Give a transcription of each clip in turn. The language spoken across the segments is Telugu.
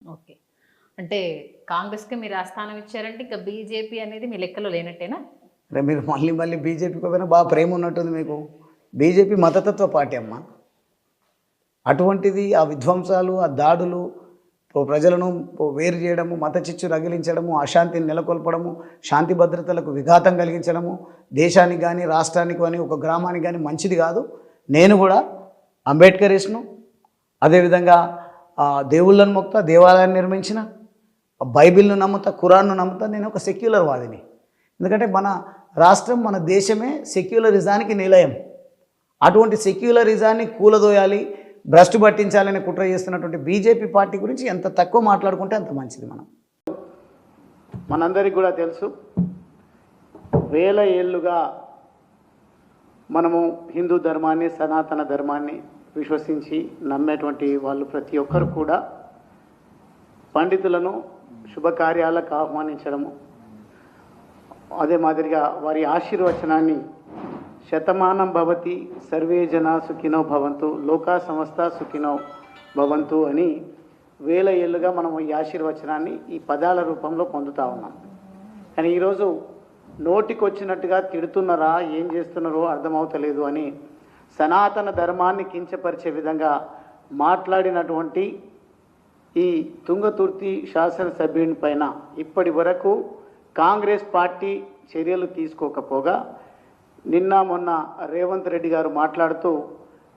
ఓకే. అంటే కాంగ్రెస్‌కి మీరు ఆ స్థానం ఇచ్చారంటే ఇంకా బీజేపీ అనేది మీ లెక్కలో లేనట్టేనా? అంటే మీరు మళ్ళీ మళ్ళీ బీజేపీకి పోయినా బాగా ప్రేమ ఉన్నట్టుంది మీకు. బీజేపీ మతతత్వ పార్టీ అమ్మ. అటువంటిది ఆ విధ్వంసాలు, ఆ దాడులు, ప్రజలను వేరు చేయడము, మత చిచ్చు రగిలించడము, అశాంతిని నెలకొల్పడము, శాంతి భద్రతలకు విఘాతం కలిగించడము, దేశానికి కానీ, రాష్ట్రానికి కానీ, ఒక గ్రామానికి కానీ మంచిది కాదు. నేను కూడా అంబేద్కరిస్ట్‌ను, అదేవిధంగా దేవుళ్ళను మొక్కుతా, దేవాలయాన్ని నిర్మించిన, బైబిల్‌ను నమ్ముతా, ఖురాన్‌ను నమ్ముతా. నేను ఒక సెక్యులర్ వాదిని. ఎందుకంటే మన రాష్ట్రం, మన దేశమే సెక్యులరిజానికి నిలయం. అటువంటి సెక్యులరిజాన్ని కూలదోయాలి, భ్రష్టు పట్టించాలని కుట్ర చేస్తున్నటువంటి బీజేపీ పార్టీ గురించి ఎంత తక్కువ మాట్లాడుకుంటే అంత మంచిది. మనందరికీ కూడా తెలుసు, వేల ఏళ్ళుగా మనము హిందూ ధర్మాన్ని, సనాతన ధర్మాన్ని విశ్వసించి నమ్మేటువంటి వాళ్ళు ప్రతి ఒక్కరు కూడా పండితులను శుభకార్యాలకు ఆహ్వానించడము, అదే మాదిరిగా వారి ఆశీర్వచనాన్ని శతమానం భవతి సర్వే జనా సుఖినో భవంతు లోకా సమస్త సుఖినో భవంతు అని వేల ఏళ్ళుగా మనం ఈ ఆశీర్వచనాన్ని ఈ పదాల రూపంలో పొందుతూ ఉన్నాం. కానీ ఈరోజు నోటికి వచ్చినట్టుగా తిడుతున్నారా, ఏం చేస్తున్నారో అర్థమవుతలేదు అని సనాతన ధర్మాన్ని కించపరిచే విధంగా మాట్లాడినటువంటి ఈ తుంగతుర్తి శాసనసభ్యుని పైన ఇప్పటి వరకు కాంగ్రెస్ పార్టీ చర్యలు తీసుకోకపోగా, నిన్న మొన్న రేవంత్ రెడ్డి గారు మాట్లాడుతూ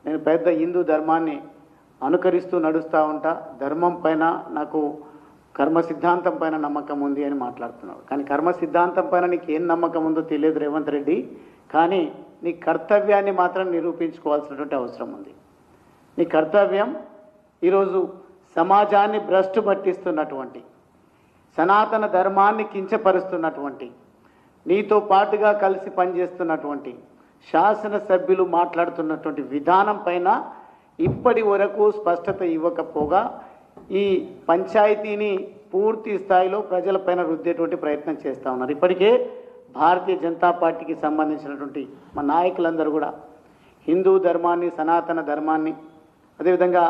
నేను పెద్ద హిందూ ధర్మాన్ని అనుకరిస్తూ నడుస్తూ ఉంటా, ధర్మం పైన నాకు కర్మ సిద్ధాంతం పైన నమ్మకం ఉంది అని మాట్లాడుతున్నాడు. కానీ కర్మ సిద్ధాంతం పైన నీకు ఏం నమ్మకం ఉందో తెలియదు రేవంత్ రెడ్డి, కానీ నీ కర్తవ్యాన్ని మాత్రం నిరూపించుకోవాల్సినటువంటి అవసరం ఉంది. నీ కర్తవ్యం ఈరోజు సమాజాన్ని భ్రష్టు పట్టిస్తున్నటువంటి, సనాతన ధర్మాన్ని కించపరుస్తున్నటువంటి, నీతో పాటుగా కలిసి పనిచేస్తున్నటువంటి శాసనసభ్యులు మాట్లాడుతున్నటువంటి విధానం పైన ఇప్పటి వరకు స్పష్టత ఇవ్వకపోగా ఈ పంచాయతీని పూర్తి స్థాయిలో ప్రజలపైన రుద్దేటువంటి ప్రయత్నం చేస్తూ ఉన్నారు. ఇప్పటికే భారతీయ జనతా పార్టీకి సంబంధించినటువంటి మా నాయకులందరూ కూడా హిందూ ధర్మాన్ని, సనాతన ధర్మాన్ని, అదేవిధంగా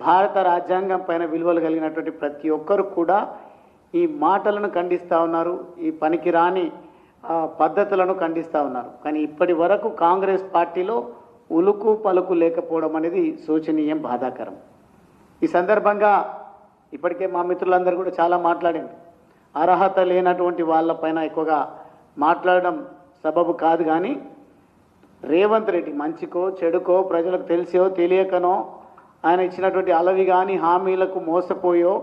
భారత రాజ్యాంగం పైన విలువలు కలిగినటువంటి ప్రతి ఒక్కరు కూడా ఈ మాటలను ఖండిస్తూ ఉన్నారు, ఈ పనికిరాని పద్ధతులను ఖండిస్తూ ఉన్నారు. కానీ ఇప్పటి వరకు కాంగ్రెస్ పార్టీలో ఉలుకు పలుకు లేకపోవడం అనేది శోచనీయం, బాధాకరం. ఈ సందర్భంగా ఇప్పటికే మా మిత్రులందరూ కూడా చాలా మాట్లాడారు. అర్హత లేనటువంటి వాళ్ళపైన ఎక్కువగా మాట్లాడడం సబబు కాదు. కానీ రేవంత్ రెడ్డి మంచికో చెడుకో, ప్రజలకు తెలిసో తెలియకనో, ఆయన ఇచ్చినటువంటి అలవి కానీ హామీలకు మోసపోయో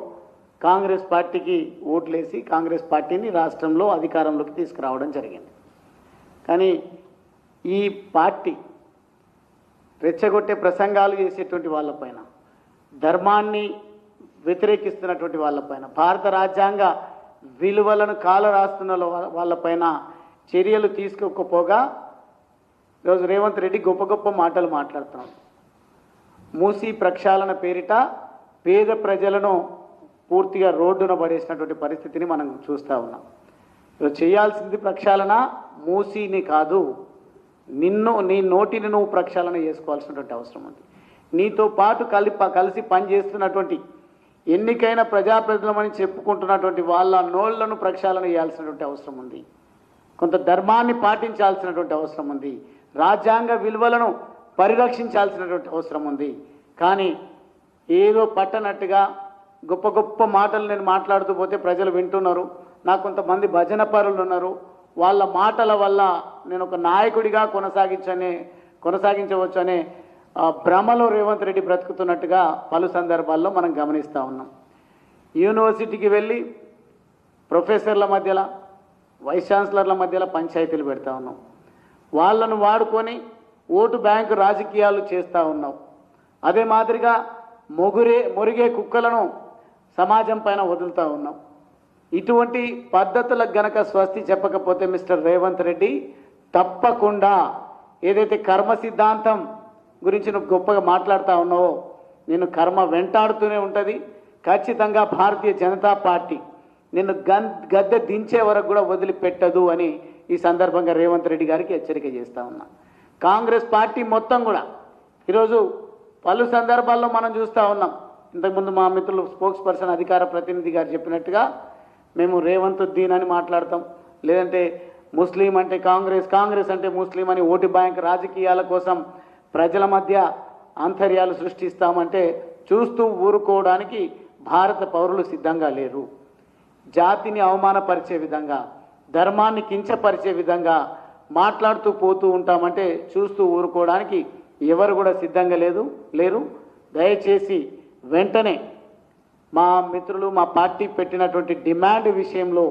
కాంగ్రెస్ పార్టీకి ఓట్లేసి కాంగ్రెస్ పార్టీని రాష్ట్రంలో అధికారంలోకి తీసుకురావడం జరిగింది. కానీ ఈ పార్టీ రెచ్చగొట్టే ప్రసంగాలు చేసేటువంటి వాళ్ళపైన, ధర్మాన్ని వ్యతిరేకిస్తున్నటువంటి వాళ్ళపైన, భారత రాజ్యాంగ విలువలను కాలరాస్తున్న వాళ్ళపైన చర్యలు తీసుకోకపోగా ఈరోజు రేవంత్ రెడ్డి గొప్ప గొప్ప మాటలు మాట్లాడుతున్నాడు. మూసీ ప్రక్షాళన పేరిట పేద ప్రజలను పూర్తిగా రోడ్డున పడేసినటువంటి పరిస్థితిని మనం చూస్తూ ఉన్నాం. ఈరోజు చేయాల్సింది ప్రక్షాళన మూసీని కాదు, నీ నోటిని నువ్వు ప్రక్షాళన చేసుకోవాల్సినటువంటి అవసరం ఉంది. నీతో పాటు కలిసి పనిచేస్తున్నటువంటి ఎన్నికైన ప్రజాప్రతినిధులమని చెప్పుకుంటున్నటువంటి వాళ్ళ నోళ్లను ప్రక్షాళన చేయాల్సినటువంటి అవసరం ఉంది. కొంత ధర్మాన్ని పాటించాల్సినటువంటి అవసరం ఉంది. రాజ్యాంగ విలువలను పరిరక్షించాల్సినటువంటి అవసరం ఉంది. కానీ ఏదో పట్టనట్టుగా గొప్ప గొప్ప మాటలు నేను మాట్లాడుతూ పోతే ప్రజలు వింటున్నారు. నాకు కొంతమంది భజన పరులు ఉన్నారు, వాళ్ళ మాటల వల్ల నేను ఒక నాయకుడిగా కొనసాగించవచ్చు అనే భ్రమలో రేవంత్ రెడ్డి బ్రతుకుతున్నట్టుగా పలు సందర్భాల్లో మనం గమనిస్తూ ఉన్నాం. యూనివర్సిటీకి వెళ్ళి ప్రొఫెసర్ల మధ్యలో, వైస్ ఛాన్సలర్ల మధ్యలో పంచాయతీలు పెడతా ఉన్నాం. వాళ్ళను వాడుకొని ఓటు బ్యాంకు రాజకీయాలు చేస్తూ ఉన్నాం. అదే మాదిరిగా మొరిగే కుక్కలను సమాజం పైన వదులుతూ ఉన్నాం. ఇటువంటి పద్ధతులకు గనక స్వస్తి చెప్పకపోతే మిస్టర్ రేవంత్ రెడ్డి తప్పకుండా ఏదైతే కర్మ సిద్ధాంతం గురించి నువ్వు గొప్పగా మాట్లాడుతూ ఉన్నావో, నేను కర్మ వెంటాడుతూనే ఉంటుంది. ఖచ్చితంగా భారతీయ జనతా పార్టీ నిన్ను గద్దె దించే వరకు కూడా వదిలిపెట్టదు అని ఈ సందర్భంగా రేవంత్ రెడ్డి గారికి హెచ్చరిక చేస్తూ ఉన్నా. కాంగ్రెస్ పార్టీ మొత్తం కూడా ఈరోజు పలు సందర్భాల్లో మనం చూస్తూ ఉన్నాం. ఇంతకుముందు మా మిత్రులు స్పోక్స్ పర్సన్ అధికార ప్రతినిధి గారు చెప్పినట్టుగా మేము రేవంత్ దీన్ అని మాట్లాడతాం, లేదంటే ముస్లిం అంటే కాంగ్రెస్, కాంగ్రెస్ అంటే ముస్లిం అని ఓటు బ్యాంక్ రాజకీయాల కోసం ప్రజల మధ్య ఆంతర్యాలు సృష్టిస్తామంటే చూస్తూ ఊరుకోవడానికి భారత పౌరులు సిద్ధంగా లేరు. జాతిని అవమానపరిచే విధంగా, ధర్మాన్ని కించపరిచే విధంగా మాట్లాడుతూ పోతూ ఉంటామంటే చూస్తూ ఊరుకోవడానికి ఎవరు కూడా సిద్ధంగా లేరు. దయచేసి వెంటనే మా మిత్రులు మా పార్టీ పెట్టినటువంటి డిమాండ్ విషయంలో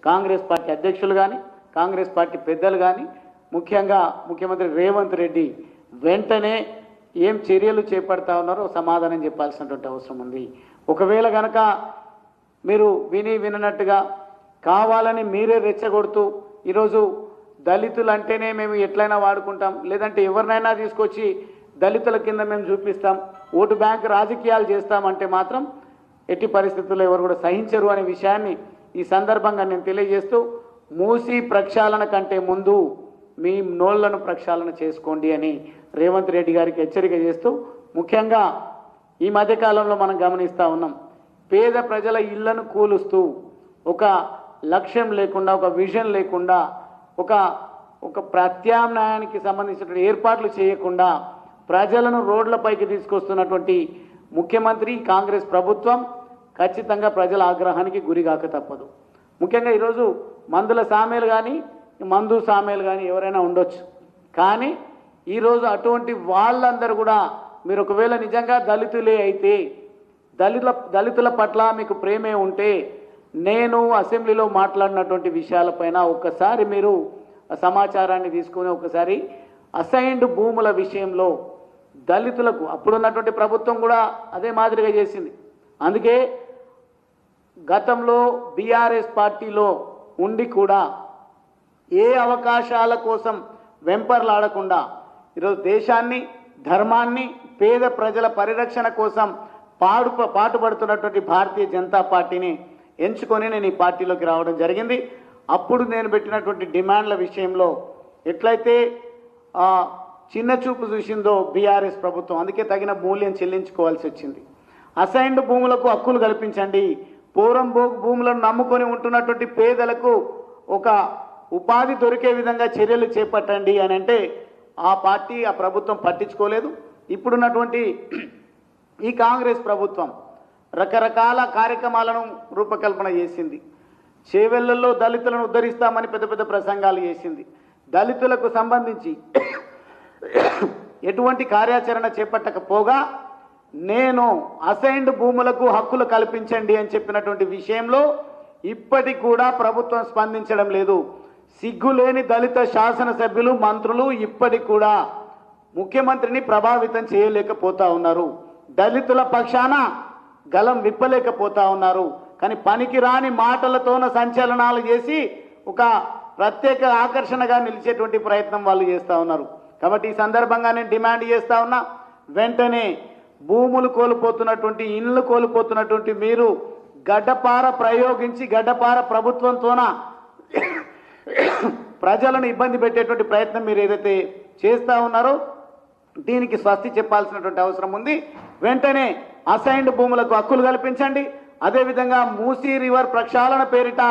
కాంగ్రెస్ పార్టీ అధ్యక్షులు కానీ, కాంగ్రెస్ పార్టీ పెద్దలు కానీ, ముఖ్యంగా ముఖ్యమంత్రి రేవంత్ రెడ్డి వెంటనే ఏం చర్యలు చేపడతా ఉన్నారో సమాధానం చెప్పాల్సినటువంటి అవసరం ఉంది. ఒకవేళ కనుక మీరు వినట్టుగా కావాలని మీరే రెచ్చగొడుతూ ఈరోజు దళితులు అంటేనే మేము ఎట్లయినా వాడుకుంటాం, లేదంటే ఎవరినైనా తీసుకొచ్చి దళితుల కింద మేము చూపిస్తాం, ఓటు బ్యాంక్ రాజకీయాలు చేస్తామంటే మాత్రం ఎట్టి పరిస్థితుల్లో ఎవరు కూడా సహించరు అనే విషయాన్ని ఈ సందర్భంగా నేను తెలియజేస్తూ, మూసి ప్రక్షాళన కంటే ముందు మీ నోళ్లను ప్రక్షాళన చేసుకోండి అని రేవంత్ రెడ్డి గారికి హెచ్చరిక చేస్తూ, ముఖ్యంగా ఈ మధ్యకాలంలో మనం గమనిస్తూ ఉన్నాం, పేద ప్రజల ఇళ్లను కూలుస్తూ ఒక లక్ష్యం లేకుండా, ఒక విజన్ లేకుండా, ఒక ప్రత్యామ్నాయానికి సంబంధించిన ఏర్పాట్లు చేయకుండా ప్రజలను రోడ్లపైకి తీసుకొస్తున్నటువంటి ముఖ్యమంత్రి కాంగ్రెస్ ప్రభుత్వం ఖచ్చితంగా ప్రజల ఆగ్రహానికి గురిగాక తప్పదు. ముఖ్యంగా ఈరోజు మందుల సామేలు కానీ, మందు సామేలు కానీ ఎవరైనా ఉండొచ్చు, కానీ ఈరోజు అటువంటి వాళ్ళందరూ కూడా మీరు ఒకవేళ నిజంగా దళితులే అయితే, దళితుల పట్ల మీకు ప్రేమే ఉంటే, నేను అసెంబ్లీలో మాట్లాడినటువంటి విషయాలపైన ఒక్కసారి మీరు సమాచారాన్ని తీసుకుని ఒకసారి అసైన్డ్ భూముల విషయంలో దళితులకు అప్పుడున్నటువంటి ప్రభుత్వం కూడా అదే మాదిరిగా చేసింది. అందుకే గతంలో బీఆర్ఎస్ పార్టీలో ఉండి కూడా ఏ అవకాశాల కోసం వెంపర్లాడకుండా ఈరోజు దేశాన్ని, ధర్మాన్ని, పేద ప్రజల పరిరక్షణ కోసం పాటుపడుతున్నటువంటి భారతీయ జనతా పార్టీని ఎంచుకొని నేను ఈ పార్టీలోకి రావడం జరిగింది. అప్పుడు నేను పెట్టినటువంటి డిమాండ్ల విషయంలో ఎట్లయితే చిన్న చూపు చూసిందో బీఆర్ఎస్ ప్రభుత్వం, అందుకే తగిన మూల్యం చెల్లించుకోవాల్సి వచ్చింది. అసైన్డ్ భూములకు హక్కులు కల్పించండి, పోరంబోగు భూములను నమ్ముకొని ఉంటున్నటువంటి పేదలకు ఒక ఉపాధి దొరికే విధంగా చర్యలు చేపట్టండి అని అంటే ఆ పార్టీ, ఆ ప్రభుత్వం పట్టించుకోలేదు. ఇప్పుడున్నటువంటి ఈ కాంగ్రెస్ ప్రభుత్వం రకరకాల కార్యక్రమాలను రూపకల్పన చేసింది. చేవెళ్లలో దళితులను ఉద్ధరిస్తామని పెద్ద పెద్ద ప్రసంగాలు చేసింది. దళితులకు సంబంధించి ఎటువంటి కార్యాచరణ చేపట్టకపోగా నేను అసైన్డ్ భూములకు హక్కులు కల్పించండి అని చెప్పినటువంటి విషయంలో ఇప్పటికి కూడా ప్రభుత్వం స్పందించడం లేదు. సిగ్గులేని దళిత శాసనసభ్యులు, మంత్రులు ఇప్పటికి కూడా ముఖ్యమంత్రిని ప్రభావితం చేయలేకపోతా ఉన్నారు. దళితుల పక్షాన గలం విప్పలేకపోతా ఉన్నారు. కానీ పనికిరాని మాటలతోన సంచలనాలు చేసి ఒక ప్రత్యేక ఆకర్షణగా నిలిచేటువంటి ప్రయత్నం వాళ్ళు చేస్తూ ఉన్నారు. కాబట్టి ఈ సందర్భంగా నేను డిమాండ్ చేస్తూ ఉన్నా, వెంటనే భూములు కోల్పోతున్నటువంటి, ఇళ్ళు కోల్పోతున్నటువంటి మీరు గడ్డపార ప్రయోగించి గడ్డపార ప్రభుత్వంతోన ప్రజలను ఇబ్బంది పెట్టేటువంటి ప్రయత్నం మీరు ఏదైతే చేస్తూ ఉన్నారో దీనికి స్వస్తి చెప్పాల్సినటువంటి అవసరం ఉంది. వెంటనే అసైన్డ్ భూములకు హక్కులు కల్పించండి. అదేవిధంగా మూసీ రివర్ ప్రక్షాళన పేరిట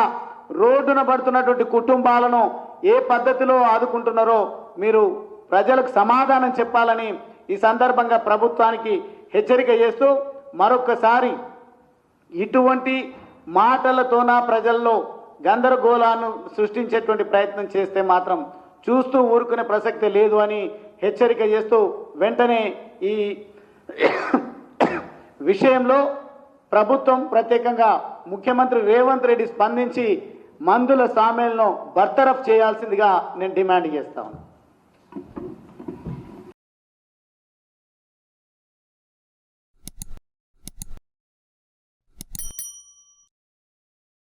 రోడ్డున పడుతున్నటువంటి కుటుంబాలను ఏ పద్ధతిలో ఆదుకుంటున్నారో మీరు ప్రజలకు సమాధానం చెప్పాలని ఈ సందర్భంగా ప్రభుత్వానికి హెచ్చరిక చేస్తూ, మరొకసారి ఇటువంటి మాటలతోన ప్రజల్లో గందరగోళాన్ని సృష్టించేటువంటి ప్రయత్నం చేస్తే మాత్రం చూస్తూ ఊరుకునే ప్రసక్తి లేదు అని హెచ్చరిక చేస్తూ, వెంటనే ఈ విషయంలో ప్రభుత్వం ప్రత్యేకంగా ముఖ్యమంత్రి రేవంత్ రెడ్డి స్పందించి మందుల సామేలను బర్తరఫ్ చేయాల్సిందిగా నేను డిమాండ్ చేస్తాను.